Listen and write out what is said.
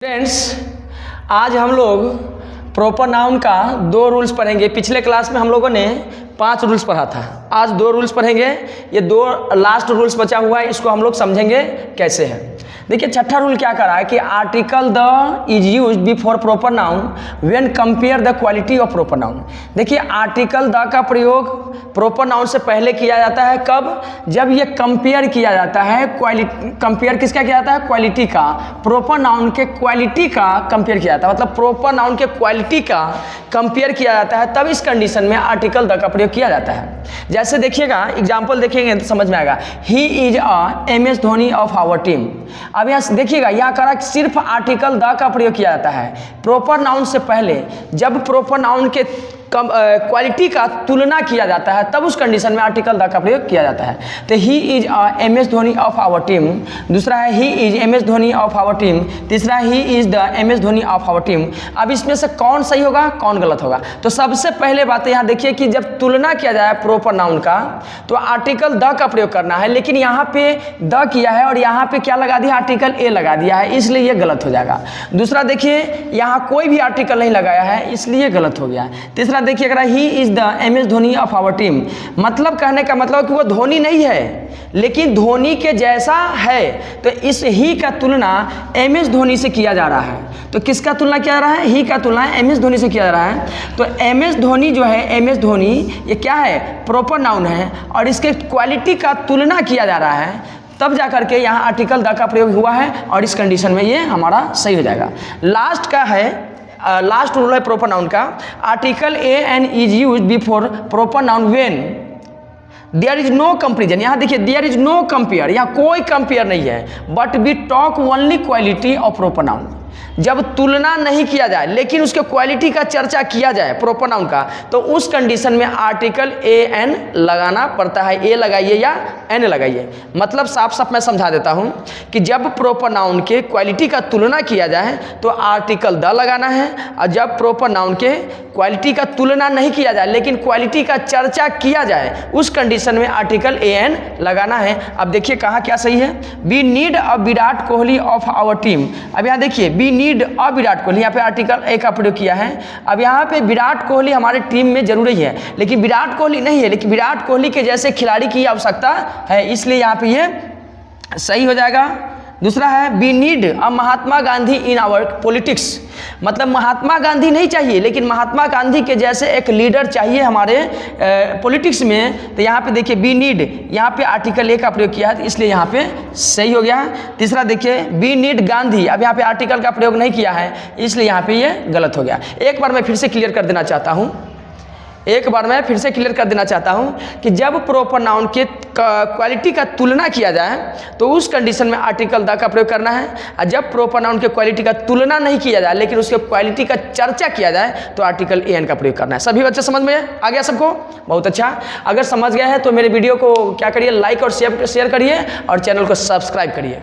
Friends, आज हम लोग प्रॉपर नाउन का 2 रूल्स पढ़ेंगे। पिछले क्लास में हम लोगों ने 5 रूल्स पढ़ा था। आज 2 रूल्स पढ़ेंगे। ये 2 लास्ट रूल्स बचा हुआ है, इसको हम लोग समझेंगे कैसे है। देखिए, छठा रूल क्या कर रहा है कि article the is used before proper noun when compare the quality of proper noun. देखिए, आर्टिकल द का प्रयोग प्रॉपर नाउन से पहले किया जाता है। कब? जब ये कंपेयर किया जाता है क्वालिटी। कंपेयर किसका किया जाता है? क्वालिटी का। प्रॉपर नाउन के क्वालिटी का कंपेयर किया जाता है, मतलब प्रॉपर नाउन के क्वालिटी का कंपेयर किया जाता है, तब इस कंडीशन में आर्टिकल द का प्रयोग किया जाता है। जैसे देखिएगा, एग्जाम्पल देखेंगे तो समझ में आएगा। He is a MS Dhoni of our team. अब यहाँ देखिएगा, यहाँ करा सिर्फ आर्टिकल द का प्रयोग किया जाता है प्रॉपर नाउन से पहले। जब प्रॉपर नाउन के क्वालिटी का तुलना किया जाता है, तब उस कंडीशन में आर्टिकल द का प्रयोग किया जाता है। तो he is MS Dhoni of our team, दूसरा है he is MS Dhoni of our team, तीसरा he is the MS Dhoni of our team. अब इसमें से कौन सही होगा, कौन गलत होगा? तो सबसे पहले बात यहाँ देखिए कि जब तुलना किया जाए प्रॉपर नाउन का, तो आर्टिकल द का प्रयोग करना है। लेकिन यहाँ पे द किया है और यहाँ पे क्या लगा दिया? आर्टिकल ए लगा दिया है, इसलिए ये गलत हो जाएगा। दूसरा देखिए, यहाँ कोई भी आर्टिकल नहीं लगाया है, इसलिए गलत हो गया। तीसरा देखिए, अगर he is the MS Dhoni of our team, मतलब कहने का मतलब कि वो धोनी नहीं है लेकिन धोनी के जैसा है। तो इस ही का तुलना MS धोनी से किया जा रहा है। तो किसका तुलना किया जा रहा है? ही का तुलना MS धोनी से किया जा रहा है। तो MS धोनी जो है, MS धोनी ये क्या है? प्रॉपर नाउन है और इसके क्वालिटी का तुलना किया जा रहा है, तब जाकर के यहाँ आर्टिकल द का प्रयोग हुआ है और इस कंडीशन में ये हमारा सही हो जाएगा। लास्ट का है, लास्ट रूल है प्रॉपर नाउन का। Article AN is used before proper noun when there is no comparison. यहाँ देखिए, देयर इज नो कंपेयर, यहाँ कोई कंपेयर नहीं है, but we talk only quality of proper noun. जब तुलना नहीं किया जाए लेकिन उसके क्वालिटी का चर्चा किया जाए प्रॉपर नाउन का, तो उस कंडीशन में आर्टिकल AN लगाना पड़ता है। ए लगाइए या N लगाइए। मतलब साफ साफ मैं समझा देता हूं कि जब प्रॉपर नाउन के क्वालिटी का तुलना किया जाए तो आर्टिकल द लगाना है, और जब प्रॉपर नाउन के क्वालिटी का तुलना नहीं किया जाए लेकिन क्वालिटी का चर्चा किया जाए, उस कंडीशन में आर्टिकल AN लगाना है। अब देखिए कहाँ क्या सही है। We need a Virat Kohli of our team. अब यहाँ देखिए, we need a Virat Kohli, यहाँ पे आर्टिकल ए का प्रयोग किया है। अब यहाँ पे विराट कोहली हमारे टीम में जरूरी है, लेकिन विराट कोहली नहीं है, लेकिन विराट कोहली के जैसे खिलाड़ी की आवश्यकता है, इसलिए यहाँ पे ये सही हो जाएगा। दूसरा है, we need a Mahatma Gandhi in our politics. मतलब महात्मा गांधी नहीं चाहिए, लेकिन महात्मा गांधी के जैसे एक लीडर चाहिए हमारे पॉलिटिक्स में। तो यहाँ पे देखिए, वी नीड, यहाँ पे आर्टिकल ए का प्रयोग किया है, इसलिए यहाँ पे सही हो गया। तीसरा देखिए, वी नीड गांधी, अब यहाँ पे आर्टिकल का प्रयोग नहीं किया है, इसलिए यहाँ पे ये गलत हो गया। एक बार मैं फिर से क्लियर कर देना चाहता हूँ कि जब प्रॉपर नाउन के क्वालिटी का तुलना किया जाए तो उस कंडीशन में आर्टिकल द का प्रयोग करना है, और जब प्रॉपर नाउन के क्वालिटी का तुलना नहीं किया जाए लेकिन उसके क्वालिटी का चर्चा किया जाए तो आर्टिकल AN का प्रयोग करना है। सभी बच्चे समझ में आ गया सबको? बहुत अच्छा। अगर समझ गया है तो मेरे वीडियो को क्या करिए, लाइक और शेयर करिए और चैनल को सब्सक्राइब करिए।